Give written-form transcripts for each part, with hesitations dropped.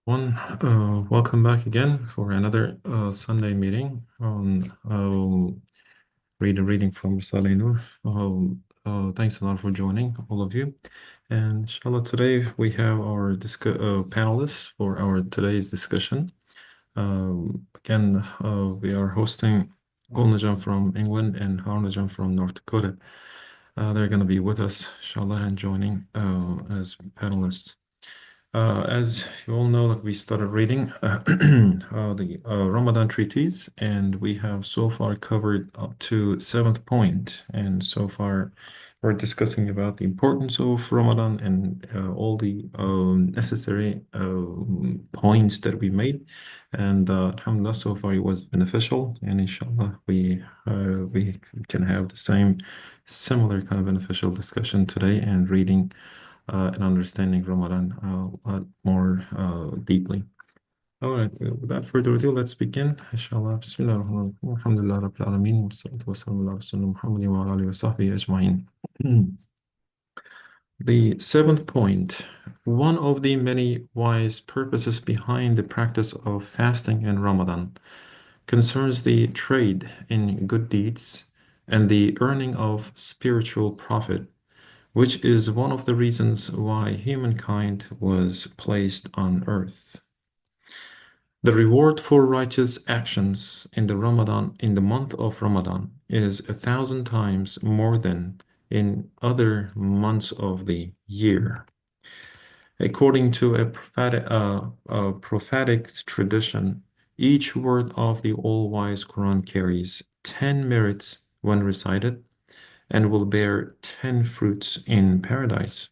Welcome back again for another Sunday meeting on reading from Risale Nur. Thanks a lot for joining, all of you. And inshallah, today we have our panelists for our today's discussion. We are hosting Ul Najam from England and Har Najam from North Dakota. They're going to be with us, inshallah, and joining as panelists. As you all know, like we started reading the Ramadan treatise, and we have so far covered up to seventh point. And so far, we're discussing about the importance of Ramadan and all the necessary points that we made. And alhamdulillah, so far it was beneficial. And inshallah, we can have the similar kind of beneficial discussion today and reading and understanding Ramadan a lot more deeply. All right, without further ado, let's begin. Inshallah. Bismillah ar-Rahman ar-Rahim. Alhamdulillah Rabbil Alameen. Wassalatu wassalamu ala Rasulina Muhammadin wa ala alihi wa sahbihi ajma'in. The seventh point, one of the many wise purposes behind the practice of fasting in Ramadan concerns the trade in good deeds and the earning of spiritual profit, which is one of the reasons why humankind was placed on earth. The reward for righteous actions in the month of Ramadan is 1,000 times more than in other months of the year. According to a prophetic tradition, each word of the all-wise Quran carries 10 merits when recited and will bear 10 fruits in paradise.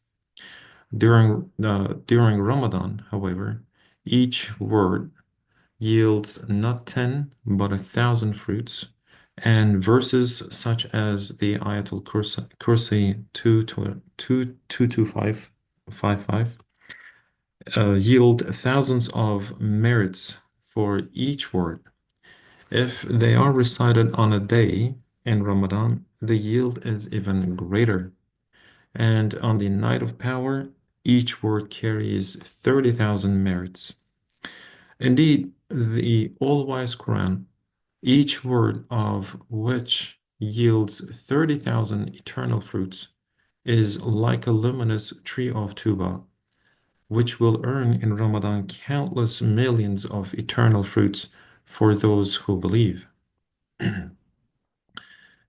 During Ramadan, however, each word yields not 10 but 1,000 fruits, and verses such as the Ayatul Kursi 225 yield thousands of merits for each word. If they are recited on a day in Ramadan, the yield is even greater. And on the night of power, each word carries 30,000 merits. Indeed, the all-wise Quran, each word of which yields 30,000 eternal fruits, is like a luminous tree of Tuba, which will earn in Ramadan countless millions of eternal fruits for those who believe.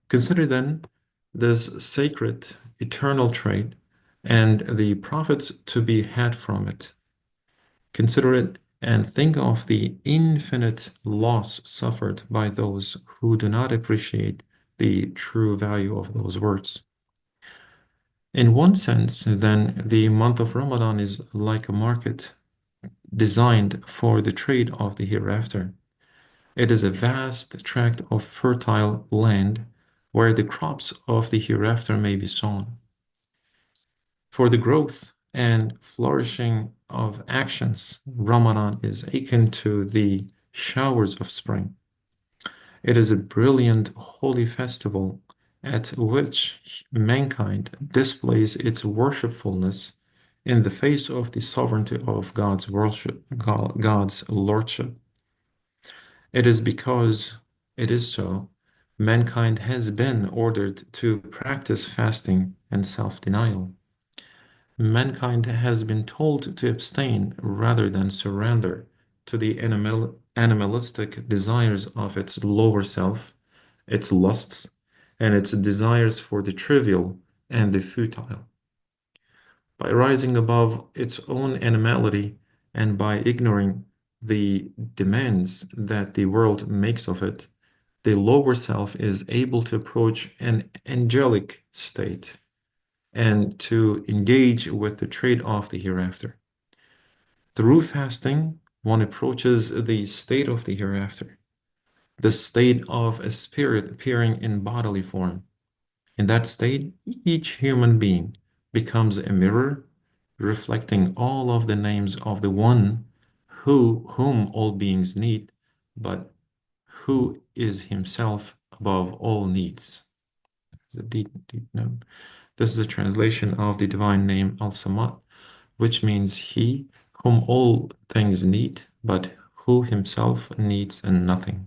Consider then this sacred eternal trade and the profits to be had from it. Consider it and think of the infinite loss suffered by those who do not appreciate the true value of those words. In one sense, then, the month of Ramadan is like a market designed for the trade of the hereafter. It is a vast tract of fertile land where the crops of the hereafter may be sown. For the growth and flourishing of actions, Ramadan is akin to the showers of spring. It is a brilliant holy festival at which mankind displays its worshipfulness in the face of the sovereignty of God's lordship. It is because it is so, mankind has been ordered to practice fasting and self-denial. Mankind has been told to abstain rather than surrender to the animalistic desires of its lower self, its lusts, and its desires for the trivial and the futile. By rising above its own animality and by ignoring the demands that the world makes of it, the lower self is able to approach an angelic state and to engage with the trade of the hereafter. Through fasting, one approaches the state of the hereafter, the state of a spirit appearing in bodily form. In that state, each human being becomes a mirror reflecting all of the names of the one whom all beings need, but who is himself above all needs. It's a deep This is a translation of the divine name Al-Samad, which means he whom all things need, but who himself needs nothing.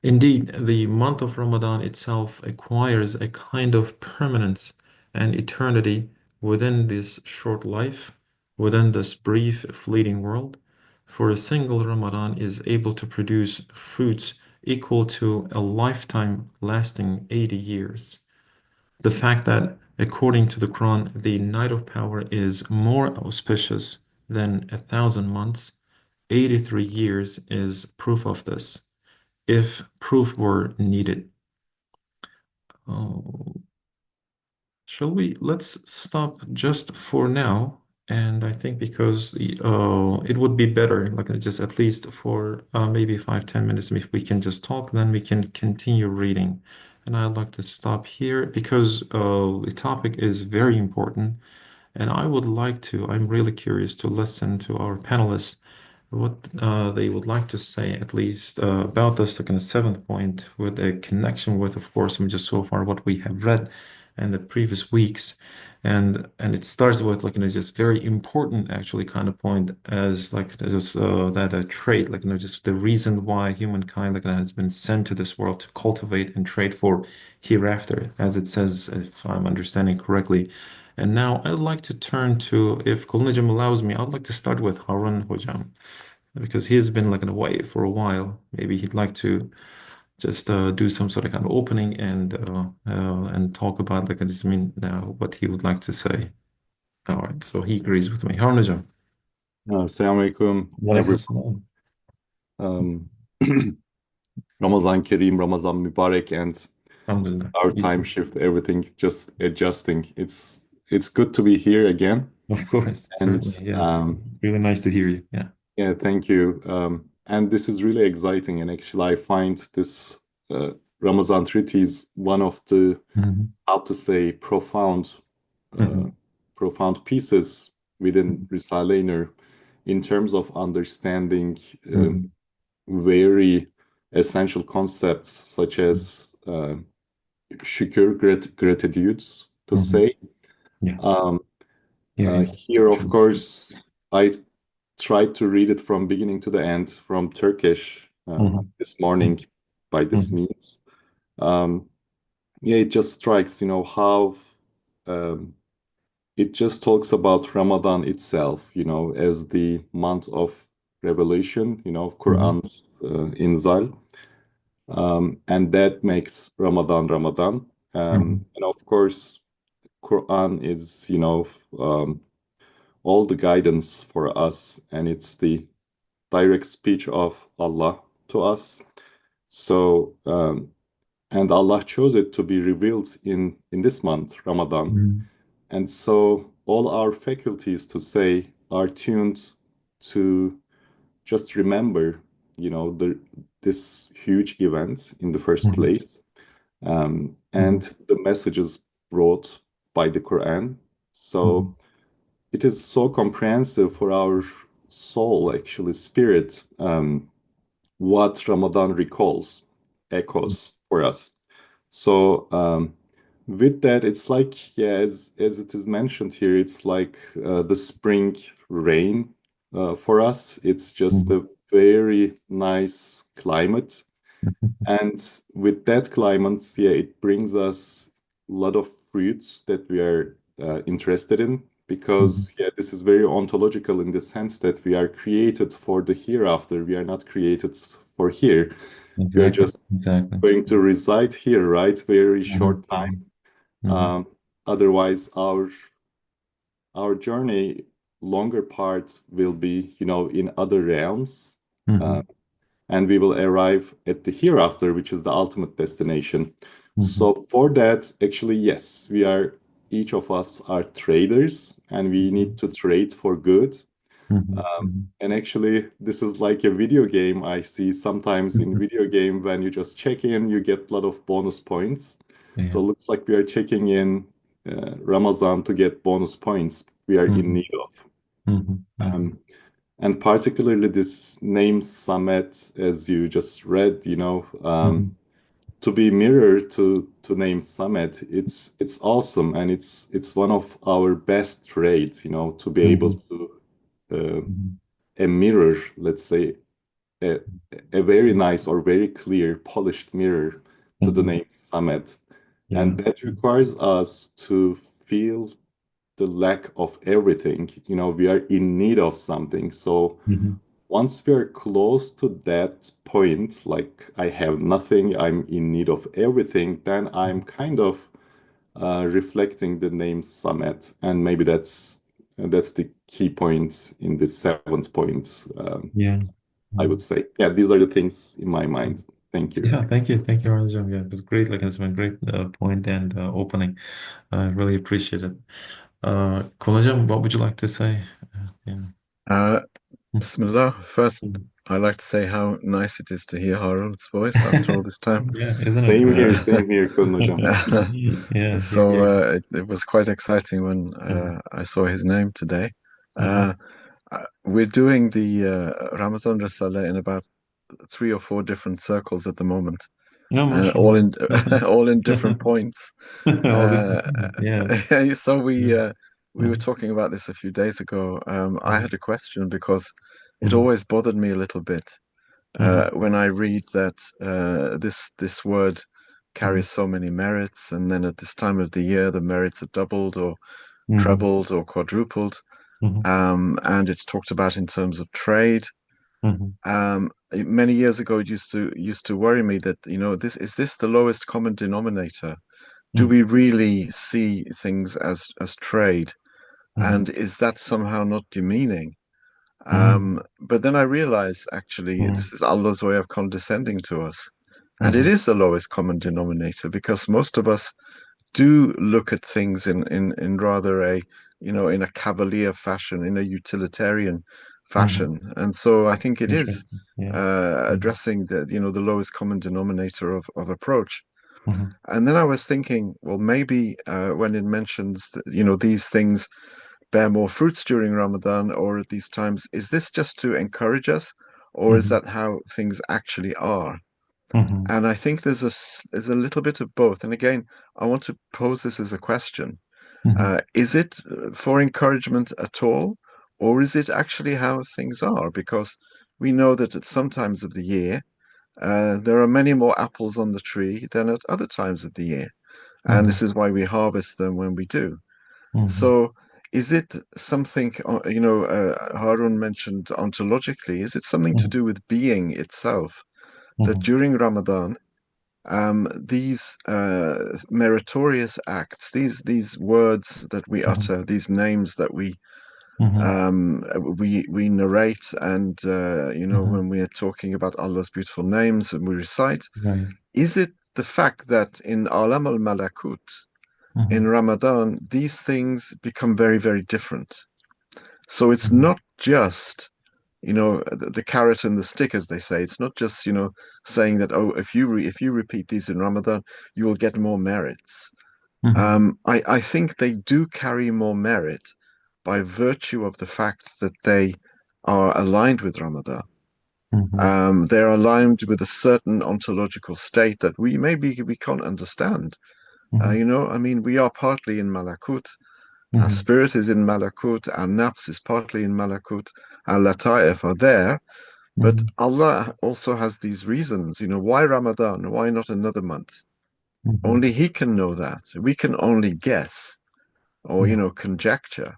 Indeed, the month of Ramadan itself acquires a kind of permanence and eternity within this short life, within this brief, fleeting world. For a single Ramadan is able to produce fruits equal to a lifetime lasting 80 years. The fact that, according to the Quran, the night of power is more auspicious than 1,000 months, 83 years is proof of this, if proof were needed. Oh, shall we? Let's stop just for now. And I think because it would be better, like just at least for maybe 5, 10 minutes, if we can just talk, then we can continue reading. And I'd like to stop here because the topic is very important. And I would like to, I'm really curious to listen to our panelists, what they would like to say, at least about this, like in a seventh point, with a connection with, of course, just so far what we have read in the previous weeks. And it starts with like, just very important actually kind of point as like just that a trait, like, just the reason why humankind like has been sent to this world to cultivate and trade for hereafter, as it says, if I'm understanding correctly. And now I'd like to turn to, if Kulnajam allows me, I'd like to start with Harun Hojam because he has been like away for a while. Maybe he'd like to just do some sort of kind of opening and talk about like this mean now what he would like to say. All right, so he agrees with me. Harun Hojam. Assalamu alaikum, Walaikum everyone. salam. Um, Ramazan Kareem, Ramazan Mubarak, and Alhamdulillah. our You time too. shift, everything just adjusting. It's good to be here again, Of course, and certainly. Yeah. Really nice to hear you. Yeah. yeah, thank you. And this is really exciting, and actually, I find this uh, Ramazan treatise one of the Hmm. how to say uh, Hmm. profound pieces within Risale-i in terms of understanding. Hmm. Very essential concepts such as şükür, gratitude, to Hmm. say. Yeah. Um, Yeah. Yeah. Here, of True. course, I tried to read it from beginning to the end from Turkish Hmm. this morning by this Hmm. means. Um, yeah, it just strikes, how um, it just talks about Ramadan itself, as the month of revelation, Hmm. Quran's inzal. And that makes Ramadan Ramadan. Hmm. And of course, Quran is, um, all the guidance for us, and it's the direct speech of Allah to us. So, and Allah chose it to be revealed in this month, Ramadan. Hmm. And so all our faculties to say are tuned to just remember, this huge event in the first Hmm. place, and Hmm. the messages brought by the Quran. Hmm. So it is so comprehensive for our soul, actually, spirit, what Ramadan recalls, echoes for us. So with that, it's like, yeah, as it is mentioned here, it's like the spring rain for us. It's just Hmm. a very nice climate. And with that climate, yeah, it brings us a lot of fruits that we are interested in Hmm. because, yeah, this is very ontological in the sense that we are created for the hereafter. We are not created for here. We are Exactly. just Exactly. going to reside here, right? Very short Hmm. time. Hmm. Um, Otherwise, our journey, longer part will be, in other realms. Uh, Hmm. and we will arrive at the hereafter, which is the ultimate destination. Hmm. So for that, actually, yes, each of us are traders, and we need to trade for good. Hmm. And actually, this is like a video game. I see sometimes in Hmm. video game when you just check in, you get a lot of bonus points. Yeah. So it looks like we are checking in Ramazan to get bonus points we are in Hmm. need of. Hmm. Hmm. Um, and particularly this name Samet, as you just read, Hmm. to be mirror to name Summit, it's awesome, and it's one of our best traits, to be able Mhm. to uh, Mhm. a mirror, let's say, a, a very nice or very clear, polished mirror to the Mhm. name Summit. Yeah. And that requires us to feel the lack of everything. We are in need of something. So Mhm. once we are close to that point, like I have nothing, I'm in need of everything, then I'm kind of reflecting the name Summit. And maybe that's the key point in the seventh point. Yeah. I would Mhm. say. Yeah, these are the things in my mind. Thank you. Yeah, thank you. Thank you, Ranjam. Yeah, it was great. Like, it's been a great point and opening. I really appreciate it. Kulajam, what would you like to say? Yeah. Uh, Mhm. Bismillah. First, Mhm. I like to say how nice it is to hear Harun's voice after all this time. Yeah, isn't it? Uh, Same here, Kun Hocam. Yeah, same so here. it was quite exciting when Mhm. I saw his name today. Mhm. Uh, we're doing the Ramadan Rasala in about 3 or 4 different circles at the moment, No, all mashallah. in all in different points. All Uh, different. Yeah. so we were Mhm. talking about this a few days ago. I Mhm. had a question because it Mhm. always bothered me a little bit Mhm. when I read that this word Mhm. carries so many merits, and then at this time of the year the merits are doubled or Mhm. trebled or quadrupled, Mhm. and it's talked about in terms of trade. Mhm. Many years ago, it used to worry me that this is this the lowest common denominator? Do Mhm. we really see things as trade? Mhm. And is that somehow not demeaning? Mhm. But then I realize actually Mhm. this is Allah's way of condescending to us. And it Mhm. is the lowest common denominator because most of us do look at things in rather in a cavalier fashion, in a utilitarian Mhm. fashion. And so I think it is Interesting. Yeah. Mhm. addressing the lowest common denominator of approach. Mhm. And then I was thinking, well, maybe when it mentions that, these things bear more fruits during Ramadan or at these times, is this just to encourage us, or is Mhm. that how things actually are? Mhm. And I think there's a little bit of both. And again, I want to pose this as a question. Mhm. Is it for encouragement at all, or is it actually how things are? Because we know that at some times of the year, there are many more apples on the tree than at other times of the year. And Mhm. this is why we harvest them when we do. Mhm. So, is it something, Harun mentioned ontologically, is it something to Mhm. do with being itself? That Mhm. during Ramadan, these meritorious acts, these words that we Mhm. utter, these names that Mhm. we narrate, and Mhm. when we are talking about Allah's beautiful names and we recite, Right. is it the fact that in Alam al Malakut, in Mhm. Ramadan, these things become very, very different? So it's Mhm. not just the carrot and the stick, as they say. It's not just saying that, oh, if you repeat these in Ramadan, you will get more merits. Mhm. I think they do carry more merit by virtue of the fact that they are aligned with Ramadan. Mhm. They're aligned with a certain ontological state that we can't understand. Mhm. I mean, we are partly in Malakut. Our Mhm. spirit is in Malakut. Our nafs is partly in Malakut. Our lataif are there. But Mhm. Allah also has these reasons. Why Ramadan? Why not another month? Mhm. Only He can know that. We can only guess or, Yeah. conjecture.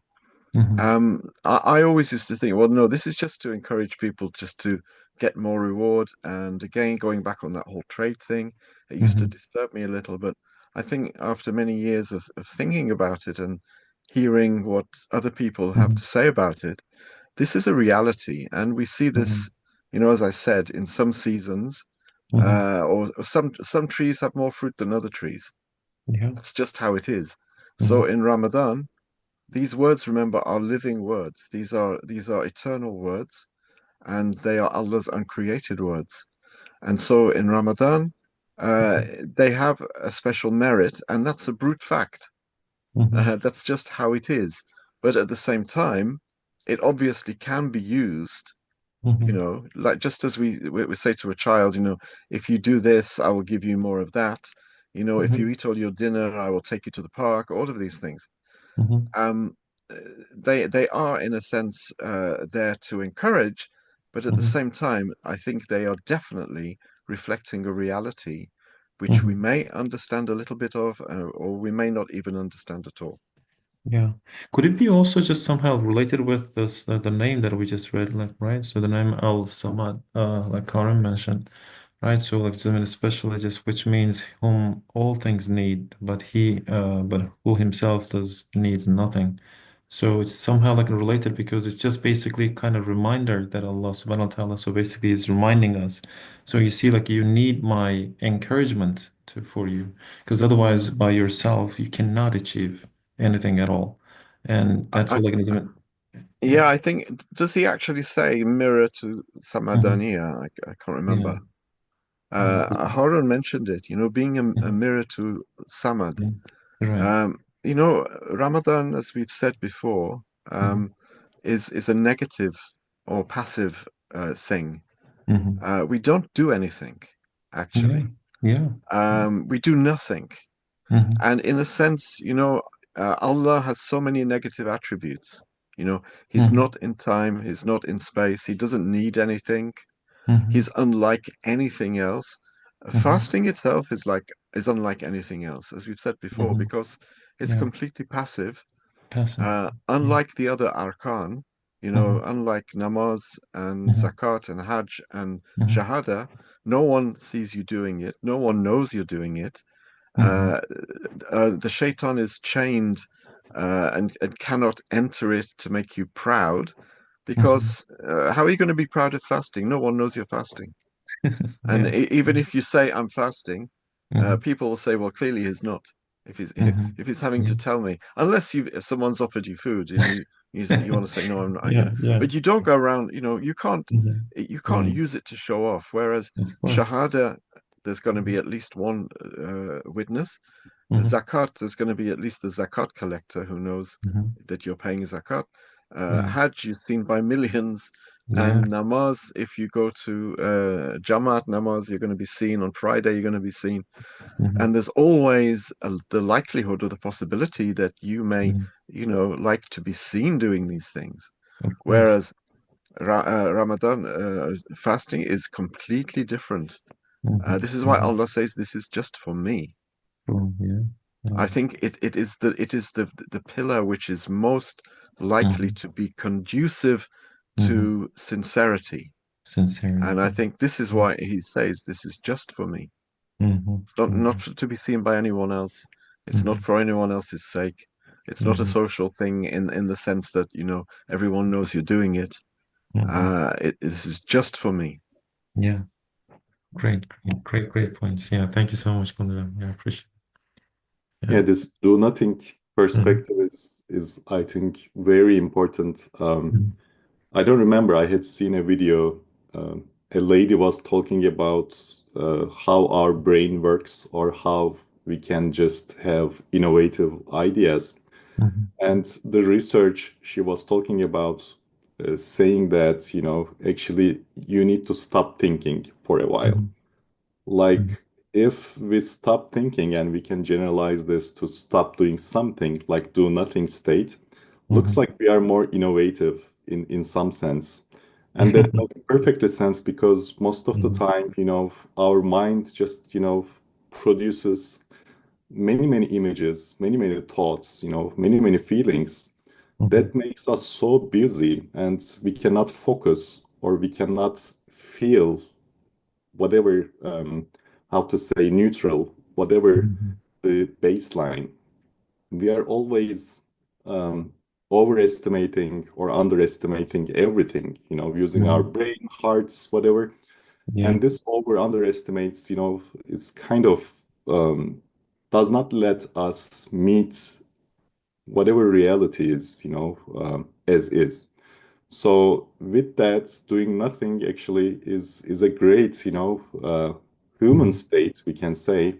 Mhm. I always used to think, well, no, this is just to encourage people just to get more reward. And again, going back on that whole trade thing, it used to Mhm. disturb me a little. But I think after many years of thinking about it and hearing what other people have Mhm. to say about it, this is a reality. And we see Mhm. this, as I said, in some seasons, Mhm. or some trees have more fruit than other trees. Yeah. That's just how it is. So Mhm. in Ramadan, these words, remember, are living words. These are eternal words, and they are Allah's uncreated words. And so in Ramadan, Mhm. they have a special merit, and that's a brute fact. Mhm. That's just how it is. But at the same time, it obviously can be used Mhm. Like just as we say to a child, if you do this, I will give you more of that. If you Mhm. eat all your dinner, I will take you to the park. All of these things. Mhm. Um, they are in a sense there to encourage, but at the Mhm. same time, I think they are definitely reflecting a reality which we Mhm. may understand a little bit of, or we may not even understand at all. Yeah. Could it be also just somehow related with this the name that we just read, like, right? So the name Al Samad, like Karim mentioned, right? So like Zemin especially just which means whom all things need, but who himself does needs nothing. So it's somehow like related because it's just basically kind of reminder that Allah subhanahu wa ta'ala so basically is reminding us. So you see, like you need my encouragement for you, because otherwise by yourself you cannot achieve anything at all. And I, that's I, what like yeah. yeah, I think, does he actually say mirror to Hmm. Samadaniya? I can't Yeah. remember. Uh, Harun mentioned it, being a mhm. mirror to Samad. Yeah. Right. Ramadan, as we've said before, Hmm. is a negative or passive thing. Hmm. We don't do anything, Yeah. actually. Yeah. We do nothing. Hmm. And in a sense, Allah has so many negative attributes. He's Hmm. not in time, he's not in space, he doesn't need anything. Hmm. He's unlike anything else. Hmm. Fasting itself is unlike anything else, as we've said before, Hmm. because it's Yeah. completely passive. Passive. Yeah. Unlike the other arkan, Hmm. unlike namaz and Hmm. zakat and hajj and Hmm. shahada, no one sees you doing it. No one knows you're doing it. Hmm. Uh, the shaitan is chained and cannot enter it to make you proud, Hmm. because how are you going to be proud of fasting? No one knows you're fasting. And Yeah. even if you say I'm fasting, Hmm. people will say, "Well, clearly he's not." If he's Hmm. if he's having to Yeah. tell me, unless if someone's offered you food and you want to say, "No, I'm not," Yeah. Yeah. but you don't go around. Hmm. You can't Right. use it to show off. Whereas Of course. shahada, there's going to be Hmm. at least one witness. Hmm. Zakat, there's going to be at least the zakat collector who knows Hmm. that you're paying zakat. Yeah. Hajj is seen by millions, Yeah. and namaz, if you go to Jamaat namaz, you're going to be seen on Friday, you're going to be seen. Hmm. And there's always the likelihood or the possibility that you may, Hmm. like to be seen doing these things. Of course. Whereas Ramadan fasting is completely different. Hmm. This is why Hmm. Allah says this is just for me. Sure. Yeah. I think it is the pillar which is most likely Hmm. to be conducive Hmm. to sincerity. And I Sincerity. think this is why he says this is just for me. Hmm. It's not Hmm. to be seen by anyone else. It's not Hmm. for anyone else's sake. It's not a Hmm. social thing in the sense that, everyone knows you're doing it. Hmm. This is just for me. Yeah. Great points. Yeah. Thank you so much, Kunal. Yeah. I appreciate it. Yeah, Yeah. this do nothing Hmm. perspective is I think very important. Hmm. I don't remember. I had seen a video. A lady was talking about how our brain works or how we can just have innovative ideas. Hmm. And the research she was talking about saying that, actually you need to stop thinking for a while. Hmm. Like if we stop thinking and we can generalize this to stop doing something like do nothing state, looks Hmm. like we are more innovative in some sense. And that makes perfectly sense because most of the Hmm. time, our mind just, produces many images, many thoughts, many feelings Hmm. that makes us so busy and we cannot focus or we cannot feel whatever, how to say, neutral, whatever Hmm. the baseline. We are always um, overestimating or underestimating everything, using our Hmm. brain, hearts, whatever. Yeah. And this over underestimates, it's kind of does not let us meet whatever reality is, as is. So with that, doing nothing actually is a great, human Hmm. state, we can say,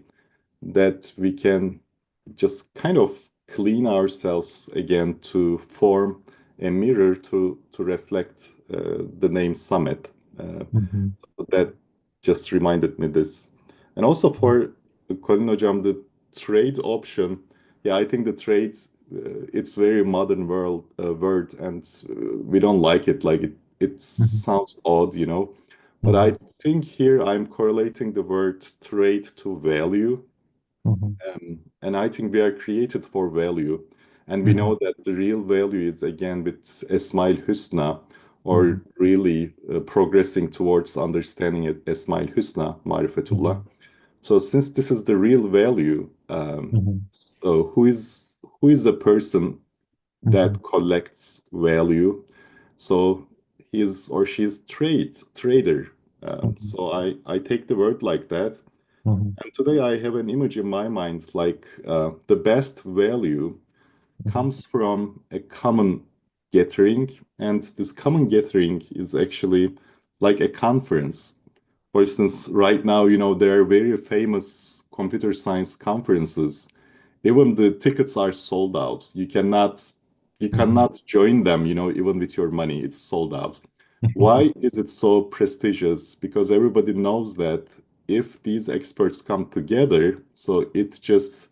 that we can just kind of clean ourselves again to form a mirror to reflect the name Samet. Mhm. That just reminded me this. And also for Colin Hocam, the trade option, yeah, I think the trades, it's very modern word, and we don't like it. Like it Mhm. sounds odd, you know. But I Mhm. think here I'm correlating the word trade to value. Mhm. And I think we are created for value. And we know Mhm. that the real value is again with Esmail Husna, or Mhm. really progressing towards understanding it, Esmail Husna, Marifetullah. Mhm. So since this is the real value, Mhm. so who is the person Mhm. that collects value? So he's or she's trader. Mhm. So I take the word like that. Mhm. And today I have an image in my mind like the best value Mhm. comes from a common gathering, and this common gathering is actually like a conference. For instance, right now, there are very famous computer science conferences. Even the tickets are sold out. You Mhm. cannot join them, even with your money. It's sold out. Why is it so prestigious? Because everybody knows that if these experts come together, so it just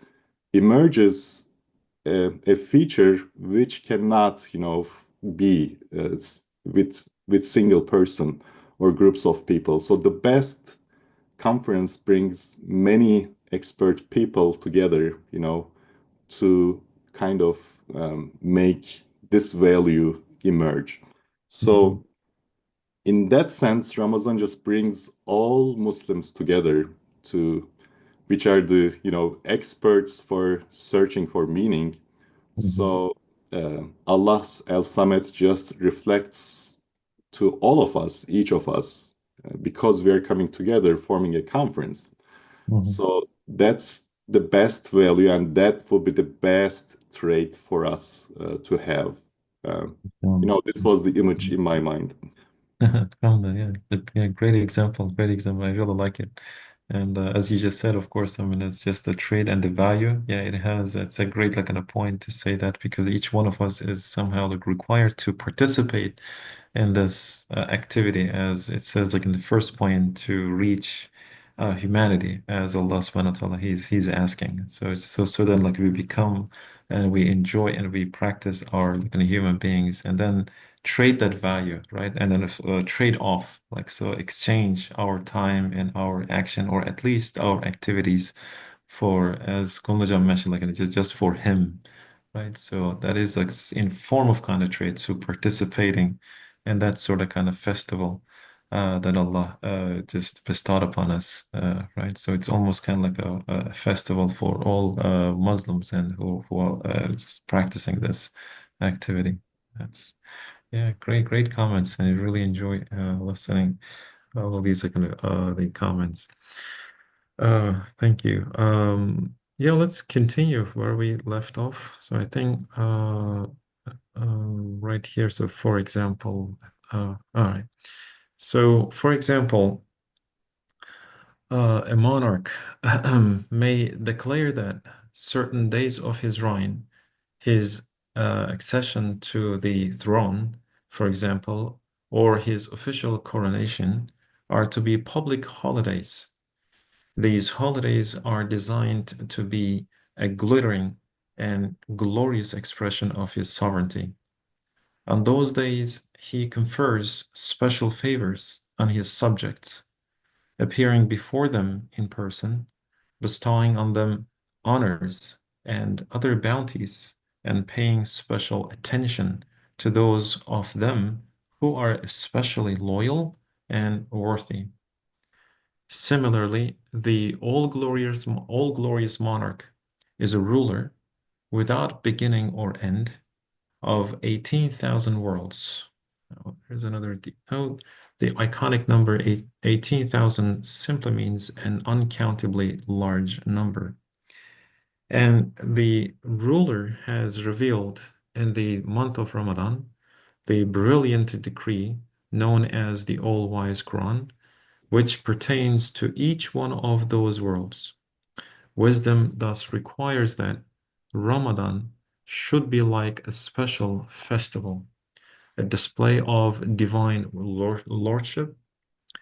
emerges a feature which cannot, be with single person or groups of people. So the best conference brings many expert people together, to kind of make this value emerge. Mhm. So in that sense, Ramazan just brings all Muslims together to which are the experts for searching for meaning. Mhm. So Allah's El Samet just reflects to all of us, each of us, because we are coming together, forming a conference. Mhm. So that's the best value, and that would be the best trait for us to have. Uh, this was the image in my mind. Alhamdulillah, yeah. Yeah, great example, great example. I really like it. And as you just said, of course, I mean, it's just the trade and the value. Yeah, it's a great, like, kind of point to say that because each one of us is somehow like required to participate in this activity, as it says, like in the first point, to reach humanity, as Allah subhanahu wa ta'ala, He's asking. So then, like, we become and we enjoy and we practice our like, kind of human beings, and then trade that value, right? And then if trade off, like, so exchange our time and our action, or at least our activities, for, as Kunlajan mentioned, like, just for him, right? So that is like in form of kind of trade, so participating in that sort of kind of festival that Allah just bestowed upon us, right? So it's almost kind of like a festival for all Muslims and who are just practicing this activity. That's Yeah, great comments. I really enjoy listening all of these kind of the comments. Thank you. Yeah, let's continue where we left off. So I think right here. So for example, all right. So for example, a monarch may declare that certain days of his reign, his accession to the throne, for example, or his official coronation, are to be public holidays. These holidays are designed to be a glittering and glorious expression of his sovereignty. On those days, he confers special favors on his subjects, appearing before them in person, bestowing on them honors and other bounties, and paying special attention to those of them who are especially loyal and worthy. Similarly, the all glorious monarch is a ruler without beginning or end of 18,000 worlds. Oh, here's another. The iconic number 18,000 simply means an uncountably large number. And the ruler has revealed in the month of Ramadan the brilliant decree known as the All-Wise Quran, which pertains to each one of those worlds. Wisdom thus requires that Ramadan should be like a special festival a display of divine lordship,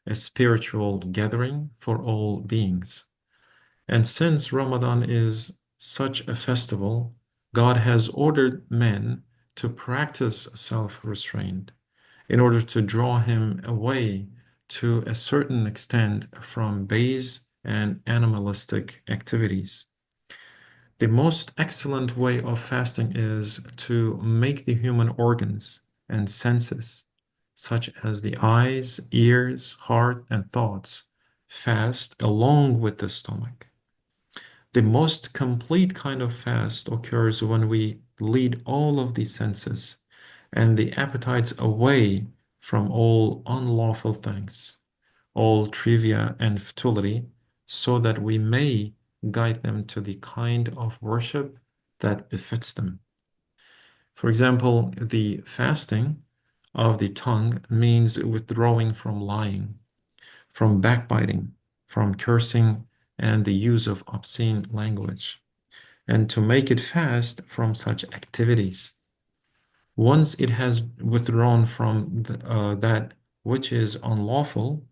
a spiritual gathering for all beings. And since Ramadan is such a festival, God has ordered men to practice self-restraint in order to draw him away to a certain extent from base and animalistic activities. The most excellent way of fasting is to make the human organs and senses, such as the eyes, ears, heart, and thoughts, fast along with the stomach. The most complete kind of fast occurs when we lead all of the senses and the appetites away from all unlawful things, all trivia and futility, so that we may guide them to the kind of worship that befits them. For example, the fasting of the tongue means withdrawing from lying, from backbiting, from cursing, and the use of obscene language, and to make it fast from such activities. Once it has withdrawn from that which is unlawful,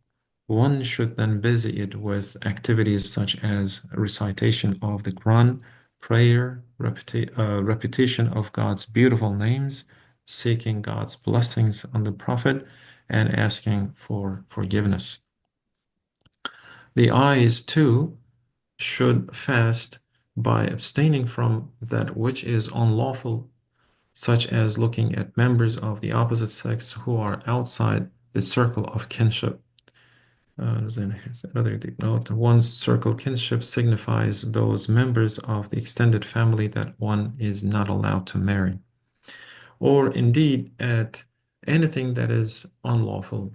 one should then busy it with activities such as recitation of the Quran, prayer, repetition of God's beautiful names, seeking God's blessings on the Prophet, and asking for forgiveness. The eyes, too, should fast by abstaining from that which is unlawful, such as looking at members of the opposite sex who are outside the circle of kinship. Here's another deep note. One's circle kinship signifies those members of the extended family that one is not allowed to marry, or indeed at anything that is unlawful,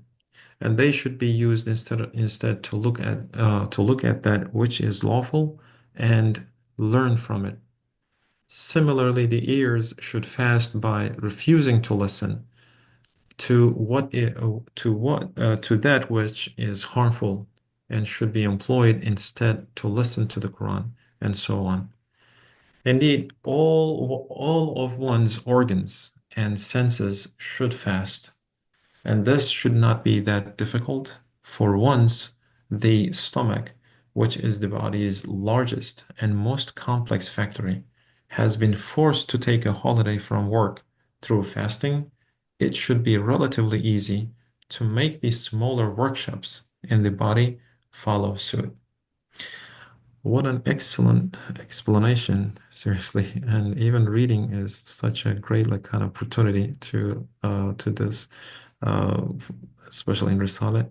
and they should be used instead to look at that which is lawful and learn from it. Similarly, the ears should fast by refusing to listen to that which is harmful and should be employed instead to listen to the Quran and so on. Indeed, all of one's organs and senses should fast, and this should not be that difficult, for once the stomach, which is the body's largest and most complex factory, has been forced to take a holiday from work through fasting, it should be relatively easy to make these smaller workshops in the body follow suit. What an excellent explanation, seriously. And even reading is such a great like kind of opportunity to this, uh, especially in Risale.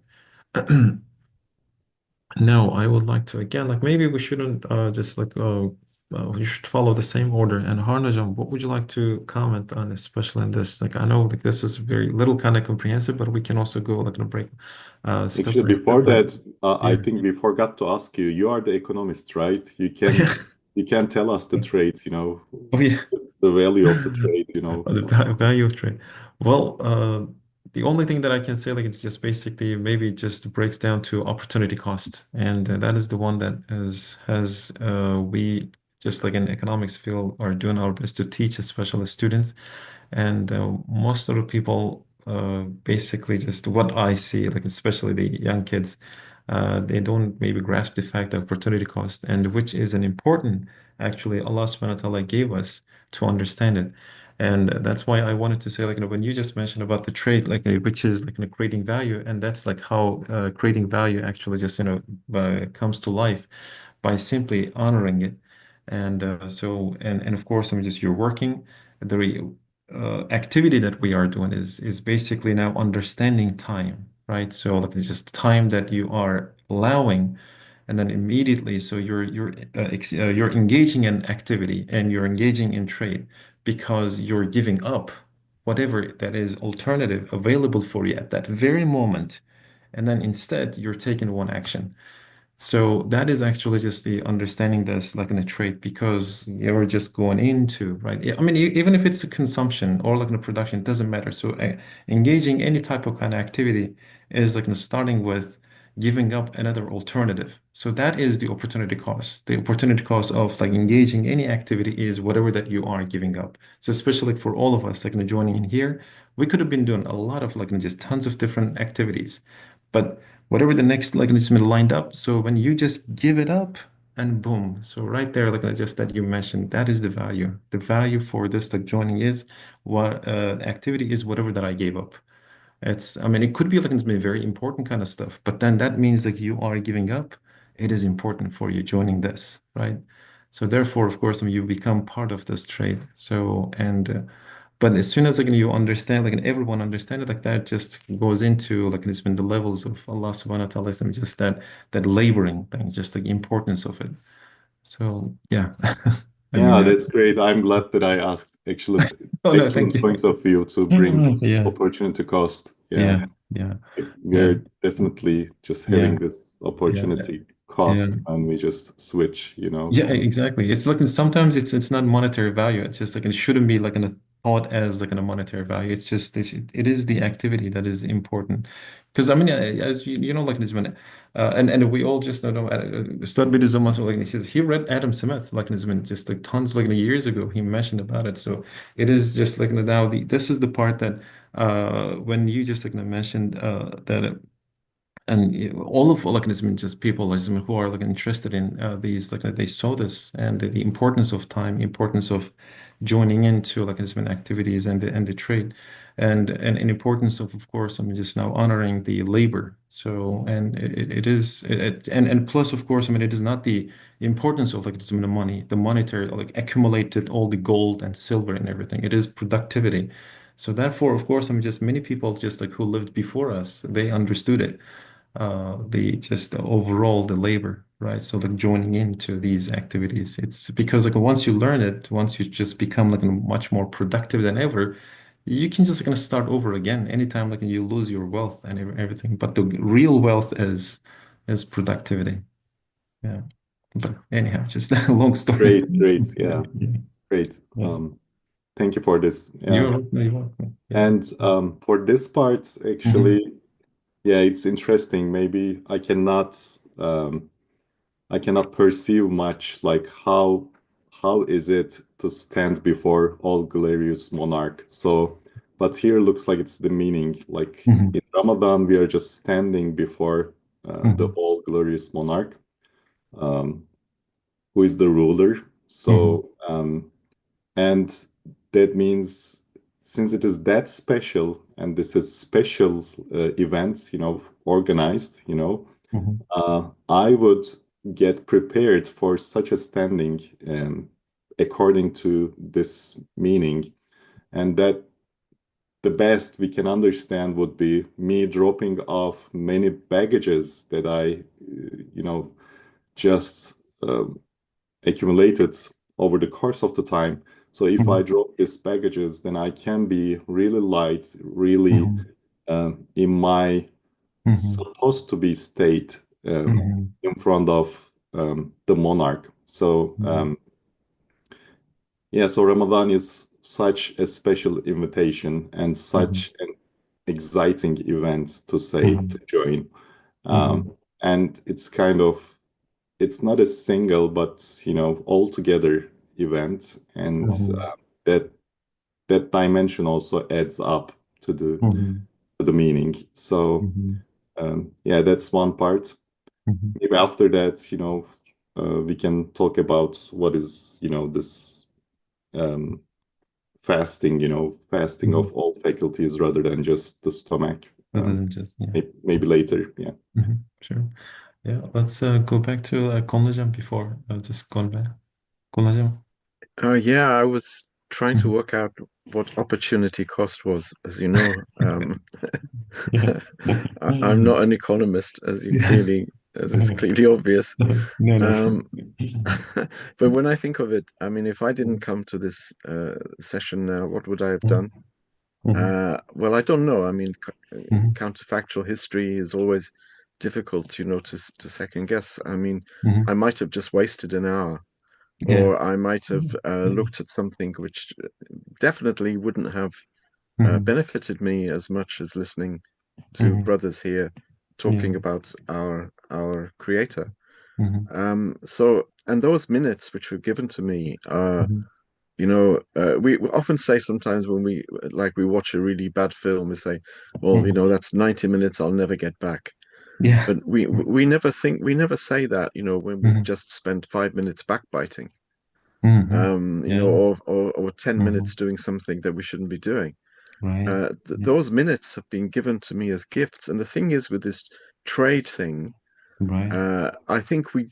Now, I would like to again, like maybe we shouldn't just like you should follow the same order. And Harnajam, what would you like to comment on, especially in this? Like I know like this is very little kind of comprehensive, but we can also go like in a break step Actually, by step. before But that, I yeah. think we forgot to ask you. You are the economist, right? Yeah. You can tell us the trade, you know, Oh yeah. the value of the trade, you know. The value of trade. Well, the only thing that I can say, like, it's just basically maybe just breaks down to opportunity cost, and that is the one that is has we just like in economics field are doing our best to teach, especially as students. And most of the people, basically, just what I see, like especially the young kids, they don't maybe grasp the fact of opportunity cost, and which is an important, actually, Allah subhanahu wa ta'ala gave us to understand it. And that's why I wanted to say, like, when you just mentioned about the trade, like, which is like, creating value, and that's like how creating value actually just, comes to life by simply honoring it. And and of course, I mean, just you're working. The activity that we are doing is basically now understanding time, right? So like it's just time that you are allowing, and then immediately, so you're engaging in activity and you're engaging in trade because you're giving up whatever that is alternative available for you at that very moment, and then instead you're taking one action. So that is actually just the understanding this like in a trait because you're just going into, right? I mean, even if it's a consumption or like in a production, it doesn't matter. So engaging any type of kind of activity is like starting with giving up another alternative. So that is the opportunity cost. The opportunity cost of like engaging any activity is whatever that you are giving up. So especially like for all of us, like joining in here, we could have been doing a lot of like just tons of different activities, but whatever the next like it's been lined up. So when you just give it up and boom, so right there, like just that you mentioned, that is the value. The value for this like joining is what activity is whatever that I gave up. I mean, it could be like it's been very important kind of stuff, but then that means like you are giving up. It is important for you joining this, right? So therefore, of course, I mean, you become part of this trade. So, but as soon as like you understand, like and everyone understand it, like that just goes into like it's been the levels of Allah subhanahu wa ta'ala, and just that laboring thing, just like importance of it. So yeah, I mean, Yeah, that's great. I'm glad that I asked. Actually, oh no, thank excellent you. points of view to bring this Yeah, opportunity cost. Yeah, yeah, yeah, we yeah, are definitely just yeah, having this yeah, opportunity yeah. cost when we just switch, Yeah, from exactly. It's like sometimes it's not monetary value. It's just like it shouldn't be like in a thought as like in a monetary value. It's just it is the activity that is important. Because I mean, as you know, like this when and we all just know start with his muscle like he read Adam Smith like this when just like tons like years ago he mentioned about it. So it is just like now this is the part that when you just like mentioned that. And all of organism just people like who are like interested in these like they saw this and the importance of time, importance of joining into like activities and the trade, and an importance of course I mean just now honoring the labor. So and it is and plus of course I mean it is not the importance of like the money, the monetary like accumulated all the gold and silver and everything. It is productivity. So therefore, of course, I mean, just many people just like who lived before us, they understood it the just the overall the labor, right? So like joining into these activities, it's because like once you learn it, once you just become like much more productive than ever, you can just gonna start over again anytime like you lose your wealth and everything. But the real wealth is productivity. Yeah. But anyhow, just a long story. great, great, yeah, Yeah. great. Yeah. Thank you for this. Yeah, You're welcome. Yeah. and for this part, Hmm. actually, yeah, it's interesting. Maybe I cannot perceive much like how is it to stand before all glorious monarch. So, but here looks like it's the meaning. Like Hmm. in Ramadan, we are just standing before the Hmm. all glorious monarch, um, who is the ruler. Hmm. So, and that means since it is that special and this is special event, organized, Hmm. I would get prepared for such a standing according to this meaning, and that the best we can understand would be me dropping off many baggages that I, just accumulated over the course of the time. So if I Hmm. drop these baggages, then I can be really light, really Hmm. in my Hmm. supposed to be state Hmm. in front of the monarch. So Hmm. yeah, so Ramadan is such a special invitation and Hmm. such an exciting event to say to Hmm. join. Hmm. And it's not a single but all together event, and Hmm. that that dimension also adds up to Hmm. the meaning. So Hmm. yeah, that's one part. Hmm. Maybe after that, we can talk about what is, this um, fasting, fasting Hmm. of all faculties rather than just the stomach. Other than just, yeah. Maybe later. Yeah. Sure. Yeah, let's go back to Konlajam before just going back. Konlajam. Yeah, I was trying to Mhm. work out what opportunity cost was, as you know. Yeah. I'm not an economist, Yeah. as is clearly obvious. No, no. Um, but when I think of it, I mean, if I didn't come to this session now, what would I have done? Mhm. Well, I don't know. I mean, Mhm. counterfactual history is always difficult, to second guess. I mean, Mhm. I might have just wasted an hour, Yeah. or I might have Mhm. looked at something which definitely wouldn't have Mhm. benefited me as much as listening to Mhm. brothers here talking about our Creator. Mhm. And those minutes which were given to me are, Mhm. we often say sometimes when we watch a really bad film, we say, well, Mhm. that's 90 minutes I'll never get back. Yeah. But we never say that, when we've Mhm. just spent 5 minutes backbiting, Mhm. Yeah. or 10 minutes Mhm. doing something that we shouldn't be doing. Right. Th Yeah. Those minutes have been given to me as gifts. And the thing is with this trade thing, Right. I think we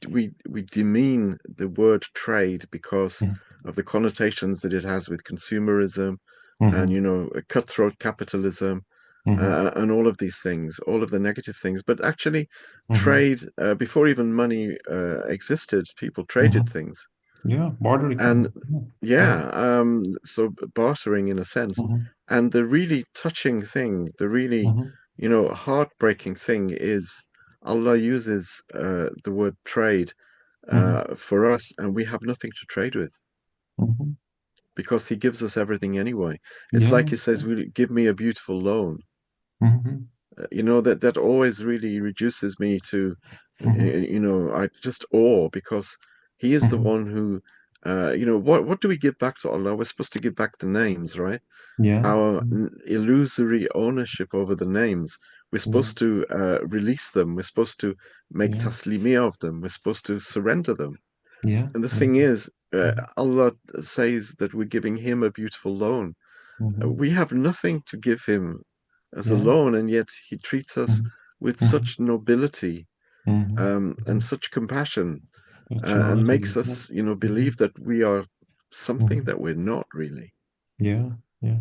demean the word trade because Mhm. of the connotations that it has with consumerism and Mhm. cutthroat capitalism, Mhm. and all of these things, all of the negative things. But actually, Mhm. trade, before even money existed, people traded Mhm. things. Yeah. Barter And economy. Yeah. Right. yeah, so bartering in a sense. Mhm. And the really touching thing, the really, Mhm. heartbreaking thing is Allah uses the word trade Mhm. for us, and we have nothing to trade with Mhm. because He gives us everything anyway. It's Yeah. like He says, Give me a beautiful loan." Mhm. That always really reduces me to, Mhm. I just awe because He is the Mhm. one who, what do we give back to Allah? We're supposed to give back the names, right? Yeah. Our Mhm. illusory ownership over the names. We're Yeah. supposed to release them. We're supposed to make Yeah. taslimi of them. We're supposed to surrender them. Yeah. And the Yeah. thing is, Mhm. Allah says that we're giving Him a beautiful loan. Mhm. We have nothing to give Him as a Yeah. loan, and yet He treats us Mhm. with Mhm. such nobility, Mhm. and Mhm. such compassion, It's and right. makes Yeah. us, believe Mhm. that we are something Mhm. that we're not really. Yeah. Yeah.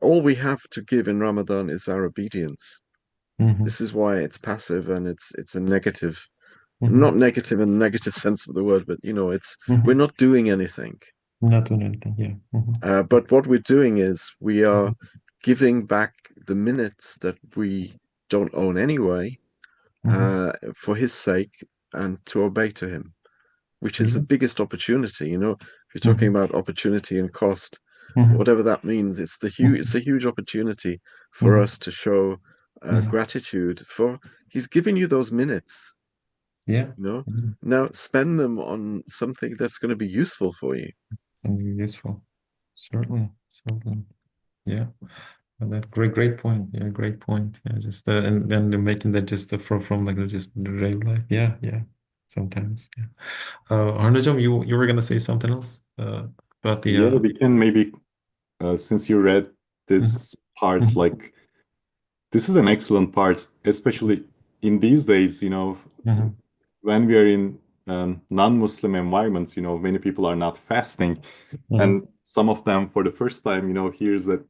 All we have to give in Ramadan is our obedience. Mhm. This is why it's passive and it's a negative, not Mhm. negative in a negative sense of the word, but we're Mhm. not doing anything. Not doing anything. Yeah. Mhm. But what we're doing is we are Mhm. giving back the minutes that we don't own anyway, Mhm. for His sake and to obey to Him, which is the Yeah. biggest opportunity. If you're talking Mhm. about opportunity and cost, Mhm. whatever that means, it's Mhm. a huge opportunity for Mhm. us to show Mhm. gratitude for He's given you those minutes. Yeah. You know, Mhm. now spend them on something that's going to be useful for you. And useful. Certainly. Certainly. Yeah. Well, that great point. Yeah, great point. Yeah, just and then they're making that just from like just the real life. Yeah, yeah. Sometimes, yeah. Arnajam, you were gonna say something else about the Yeah, we can maybe, since you read mhm, this part, mhm, like this is an excellent part, especially in these days, mhm, when we are in non-Muslim environments, many people are not fasting. mhm, And some of them, for the first time, hears that,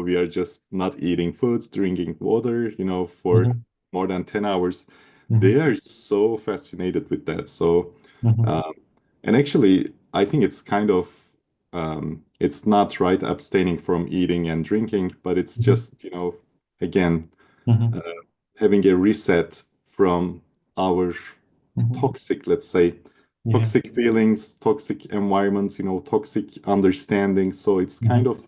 we are just not eating foods, drinking water, for mhm, more than 10 hours. They mhm, are so fascinated with that. So, mhm, um, and actually, I think it's kind of, it's not right abstaining from eating and drinking, but it's mhm, just, again, uh, mhm, having a reset from our mhm. toxic, let's say, Yeah. toxic feelings, toxic environments, toxic understanding. So it's kind Mhm, of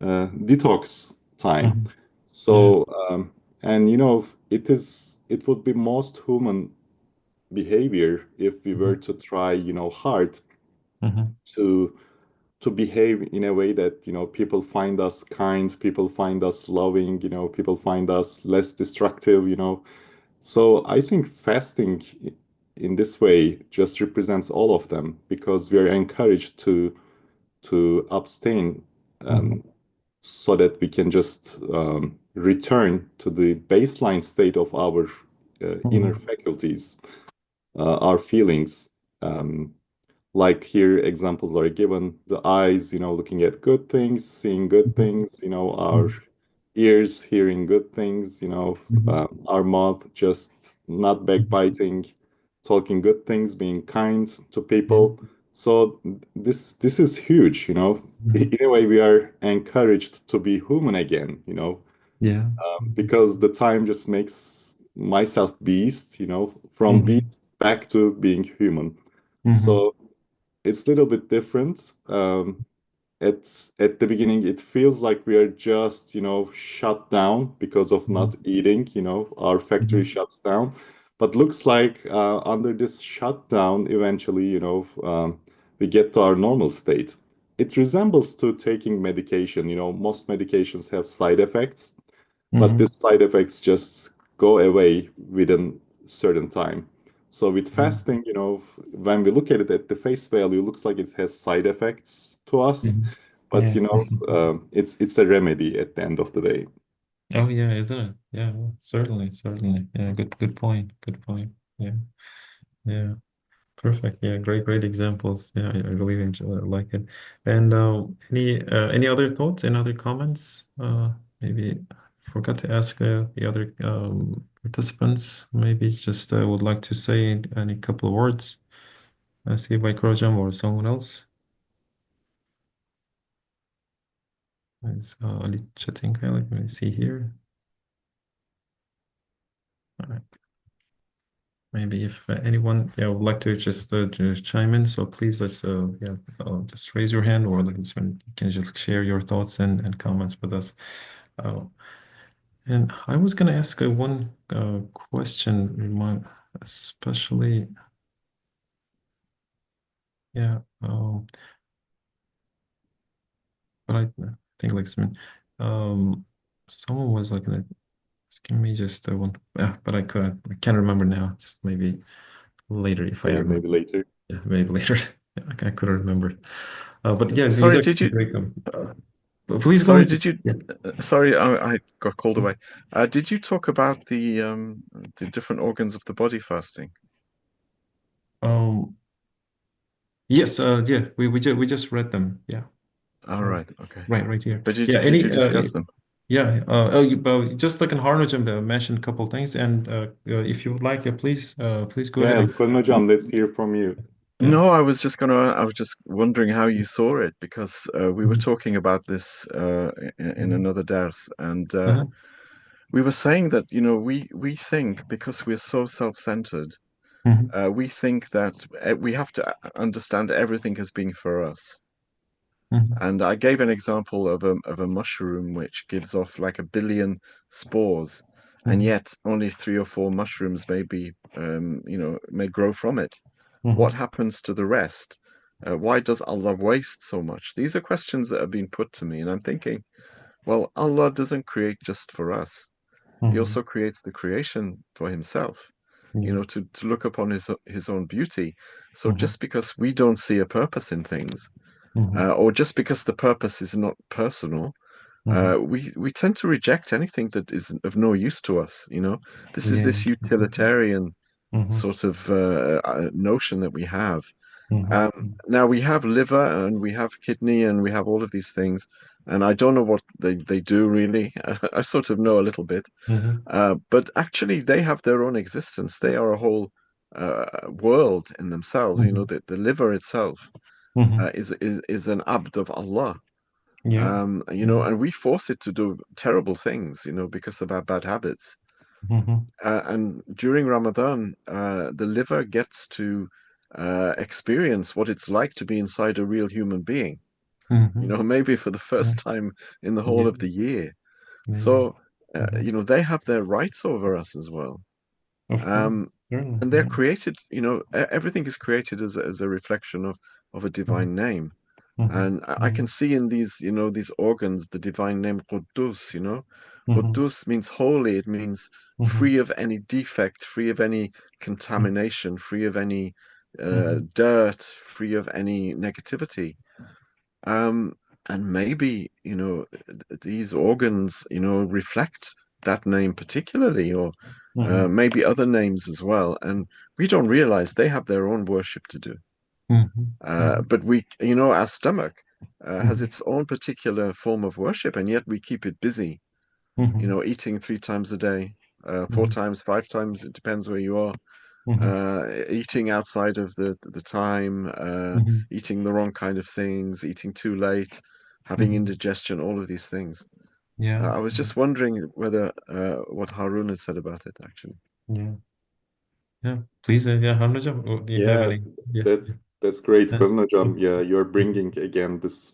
detox time. mhm. Yeah. So, and it would be most human behavior if we were Mhm, to try, hard mhm, to behave in a way that, people find us kind, people find us loving, people find us less destructive, So I think fasting in this way just represents all of them because we are encouraged to abstain, mhm, so that we can just return to the baseline state of our inner mhm, faculties, our feelings. Um, like here, examples are given: the eyes, looking at good things, seeing good mhm, things, our mhm, ears hearing good things, mhm, our mouth just not mhm. backbiting, talking good things, being kind to Yeah. people. So this is huge, Mhm. In a way, we are encouraged to be human again, Yeah. because the time just makes myself beast, from Mhm, beast back to being human. mhm, So it's a little bit different. at the beginning it feels like we are just, shut down because of not eating, our factory Mhm. shuts down. But looks like under this shutdown, eventually, we get to our normal state. It resembles to taking medication. Most medications have side effects, but Mhm. these side effects just go away within certain time. So with Mhm. fasting, when we look at it at the face value, it looks like it has side effects to us, Mhm. but Yeah. it's a remedy at the end of the day. Oh yeah, isn't it? Yeah, well, certainly, certainly. Yeah, good point. Good point. Yeah. Yeah. Perfect. Yeah, great examples. Yeah, I really enjoy like it. And any other thoughts, any other comments? Maybe forgot to ask the other participants. Maybe just would like to say any couple of words. See by Krojam or someone else. Is Ali chatting? Let me see here. All right. Maybe if anyone would like to just chime in, so please just raise your hand or you can just share your thoughts and comments with us. Uh, and I was going to ask one question, especially yeah, but I think like someone was like asking me just one, yeah, but I can't remember now. Just maybe later if I Yeah, remember. maybe later. Yeah, maybe later. Yeah, I couldn't remember. But yeah, these Sorry, are did you? great. Uh, Please go sorry, ahead. did you? Yeah. Sorry, I got called away. Did you talk about the different organs of the body fasting? Um. Yes. Yeah. We just read them. Yeah. All Uh, right, okay. right here. But Yeah. did you Any. discuss them? Yeah. But just like in Harnajam mentioned a couple of things, and if you would like, please go ahead. Yeah, Hocam, let's hear from you. Yeah. No, I was just wondering how you saw it because we were Mhm. talking about this in Mhm. another dars, and Uh-huh. we were saying that, we think because we're so self-centered, Mhm. we think that we have to understand everything as being for us. Mhm. And I gave an example of a mushroom which gives off like 1 billion spores, and Mhm. yet only 3 or 4 mushrooms may grow from it. What Mhm. happens to the rest? Why does Allah waste so much? These are questions that have been put to me, and I'm thinking, well, Allah doesn't create just for us. He Mhm. also creates the creation for himself, Yeah. to look upon his own beauty. So Mhm. just because we don't see a purpose in things, Mhm. or just because the purpose is not personal, Mhm. we tend to reject anything that is of no use to us. This is Yeah. this utilitarian Mhm. sort of notion that we have. Mhm. Now we have liver and we have kidney and we have all of these things, and I don't know what they do really. I sort of know a little bit, Mhm. but actually they have their own existence. They are a whole world in themselves. Mhm. The liver itself Mhm. is an abd of Allah. Yeah. And we force it to do terrible things, because of our bad habits. Mhm. And during Ramadan, the liver gets to experience what it's like to be inside a real human being, Mhm. maybe for the Yeah. first time in the whole Yeah. of the year. Yeah. So, Mhm. they have their rights over us as well. Of course. Um, Certainly. and they're Yeah. created, everything is created as a reflection of a Mhm. divine name. Mhm. And I Yeah. can see in these organs, the divine name Quddus. Mhm. Quddus means holy. It means Mhm. free of any defect, free of any contamination, free of any Mhm. dirt, free of any negativity. Um, and maybe, these organs, reflect that name particularly, or Mhm. maybe other names as well. And we don't realize they have their own worship to do. Mhm. Mhm. But our stomach has its own particular form of worship, and yet we keep it busy, Mhm. eating 3 times a day, four Mhm. times, 5 times, it depends where you are, Mhm. eating outside of the time, Mhm. eating the wrong kind of things, eating too late, having Mhm. indigestion, all of these things. Yeah. I was just wondering whether what Harun had said about it, actually. Yeah. Yeah. Please, yeah, Hamza, do you have Yeah, any? Yeah. that's That's great, And Kalın Hocam. Yeah, you're bringing again this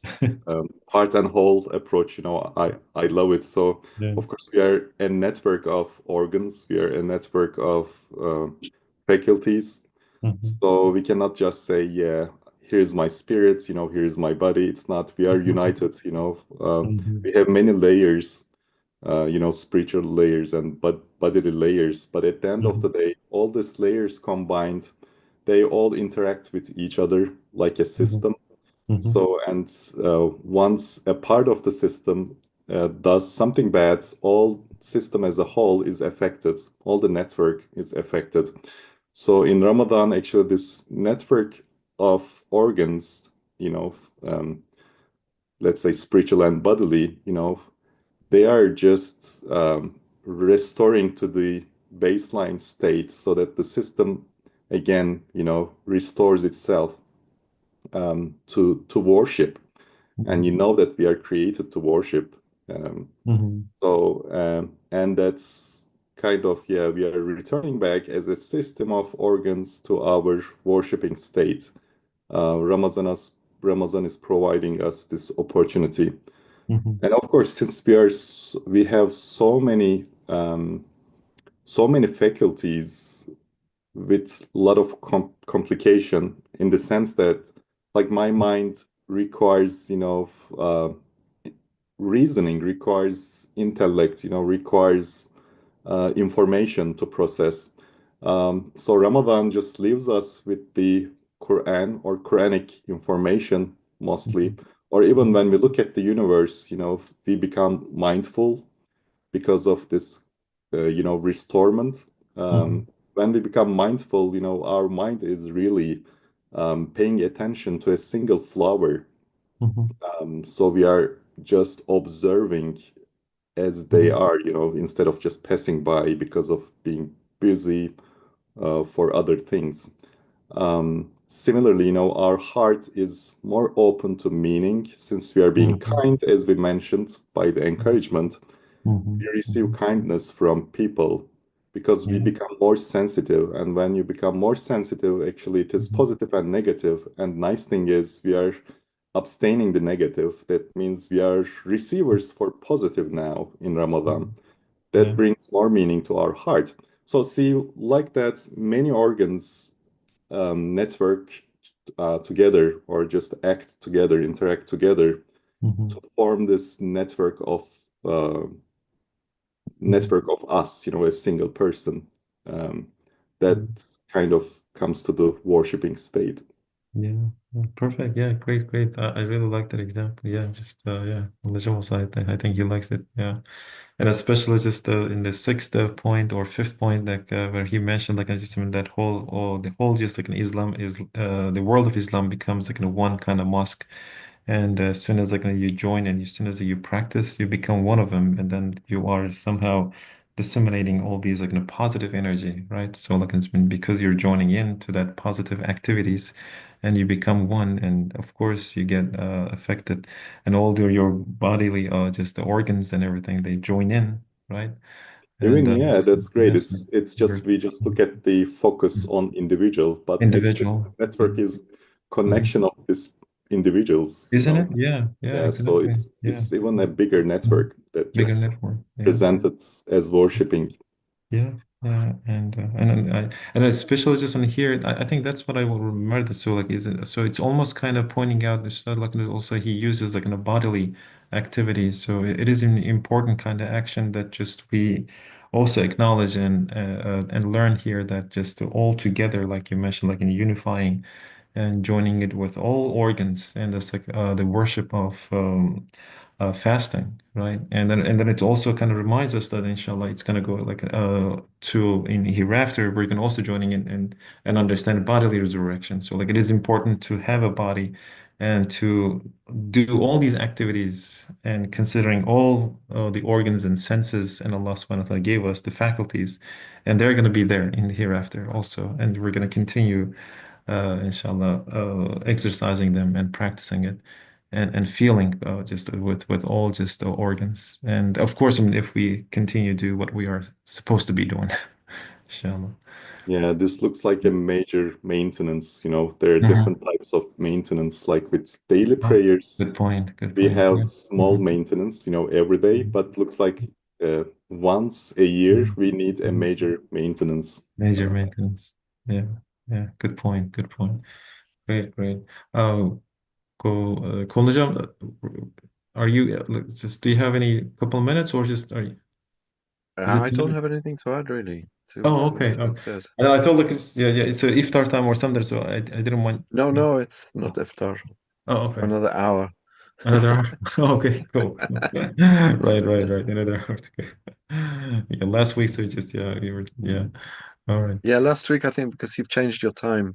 heart and whole approach. I love it. So, yeah. of course, we are a network of organs. We are a network of faculties. Mhm. So we cannot just say, yeah, here's my spirit, here's my body. It's not. We are united. Mhm. We have many layers, spiritual layers and bodily layers. But at the end of the Mhm. day, all these layers combined, they all interact with each other like a Mhm. system. Mhm. So, and once a part of the system does something bad, all system as a whole is affected. All the network is affected. So in Ramadan, actually, this network of organs, you know, um, let's say spiritual and bodily, they are just restoring to the baseline state so that the system again, restores itself to worship. And you Mhm. know that we are created to worship. Um, Mhm. and that's kind of, yeah, we are returning back as a system of organs to our worshiping state. Ramazan is providing us this opportunity. Mhm. And of course, since we have so many faculties with a lot of complication in the sense that, like, my mind requires, reasoning, requires intellect, requires information to process. So Ramadan just leaves us with the Quran or Quranic information mostly, Mhm. or even Mhm. when we look at the universe, we become mindful because of this, restorement. Mhm. When we become mindful, our mind is really paying attention to a single flower. Mhm. So we are just observing as they Mhm. are, instead of just passing by because of being busy for other things. Similarly, our heart is more open to meaning since we are being Mhm. kind, as we mentioned, by the encouragement. We Mhm. receive Mhm. kindness from people because we Yeah. become more sensitive. And when you become more sensitive, actually, it is Mhm. positive and negative. And nice thing is, we are abstaining the negative. That means we are receivers for positive now in Ramadan. Mhm. That Yeah. brings more meaning to our heart. So, see, like that, many organs network together or just act together, interact together Mhm. to form this uh, Mhm. network of us, a single person. Um, that Mhm. kind of comes to the worshiping state. Yeah, yeah, perfect. Yeah, great, great. I really like that example. Yeah, just yeah, on the Joel side, I think he likes it. Yeah, and especially just in the sixth point or fifth point, like where he mentioned, like I just mean that whole, or the whole, just like in Islam is the world of Islam becomes like in one kind of mosque, and as soon as like you join and as soon as you practice, you become one of them, and then you are somehow disseminating all these like positive energy, right? So like it's been because you're joining in to that positive activities, and you become one, and of course you get affected, and all your bodily just the organs and everything they join in, right? And Even, yeah, that's great. yes, It's you're just we just look at the focus on individual, but actually this individual. network Mhm. is Mhm. connection of these individuals, Isn't it? Yeah, yeah, Yeah, so exactly. it's Yeah. it's even a bigger Mhm. network that Bigger just network. Yeah. presented as worshiping. Yeah, yeah, and especially just on here, I think that's what I will remember. That so like is it so it's almost kind of pointing out it's not like also he uses like in a bodily activity. So it is an important kind of action that just we also acknowledge and learn here that just all together, like you mentioned, like in unifying and joining it with all organs, and that's like the worship of fasting, right? And then it also kind of reminds us that inshallah it's gonna go like to in hereafter we're gonna also joining in and understand bodily resurrection. So like it is important to have a body and to do all these activities and considering all the organs and senses and Allah subhanahu wa ta'ala gave us the faculties, and they're gonna be there in the hereafter also, and we're gonna continue inshallah, exercising them and practicing it and feeling just with all just the organs. And of course, I mean, if we continue to do what we are supposed to be doing, inshallah. Yeah, this looks like a major maintenance. There are Mhm. different types of maintenance. Like with daily Ah, prayers, good point. Good we point. Yeah. have small Mhm. maintenance, every day, Mhm. but looks like once a year Mhm. we need a Mhm. major maintenance. Major maintenance. Yeah. Yeah. Good point. Good point. Great. Great. Um, Cool, hocam, are you just do you have any couple of minutes or just are you, is it I don't time? have anything to add really Oh, to okay. what's been Oh. said. And I thought like it's yeah, it's a iftar time or something, so I didn't want No, yeah. no, it's not Oh, iftar oh, for okay. another hour. Another hour. Okay, cool. Right. Another hour to go. Yeah, last week, so just yeah, you were yeah. All right. Yeah, last week I think because you've changed your time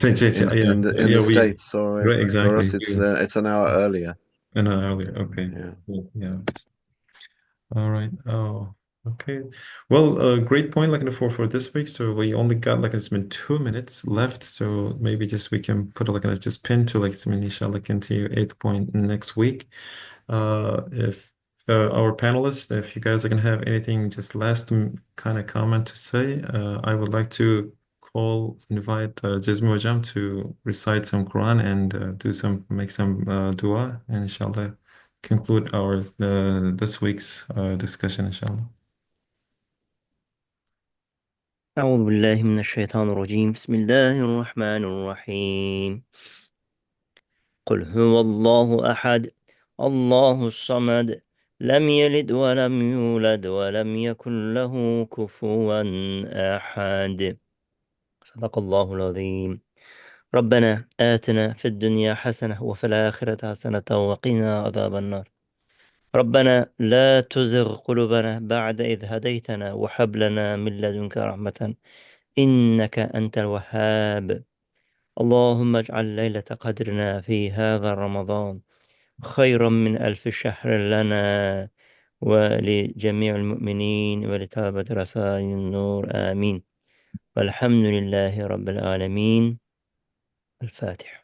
Yeah, in yeah, the we States, so right for exactly. us You it's an hour earlier. an hour earlier. Okay. Yeah. Cool. Yeah. All right. Oh, okay. Well, great point. Like for this week, so we only got like it's been 2 minutes left. So maybe just we can put like a just pin to like some initial like into 8 point next week. If our panelists, if you guys are gonna have anything, just last kind of comment to say, I would like to invite Jazmi Hojam to recite some Quran and make some dua, and inshallah conclude our this week's discussion, inshallah. أعوذ بالله من الشيطان الرجيم بسم الله الرحمن الرحيم قل هو الله أحد الله الصمد لم يلد ولم يولد ولم يكن له كفوا أحد صدق الله العظيم ربنا آتنا في الدنيا حسنة وفي الآخرة حسنة وقنا عذاب النار ربنا لا تزغ قلوبنا بعد إذ هديتنا وهب لنا من لدنك رحمة إنك أنت الوهاب اللهم اجعل ليلة قدرنا في هذا رمضان خيرا من 1000 شهر لنا ولجميع المؤمنين ولطلبة رسائل النور آمين والحمد لله رب العالمين الفاتحة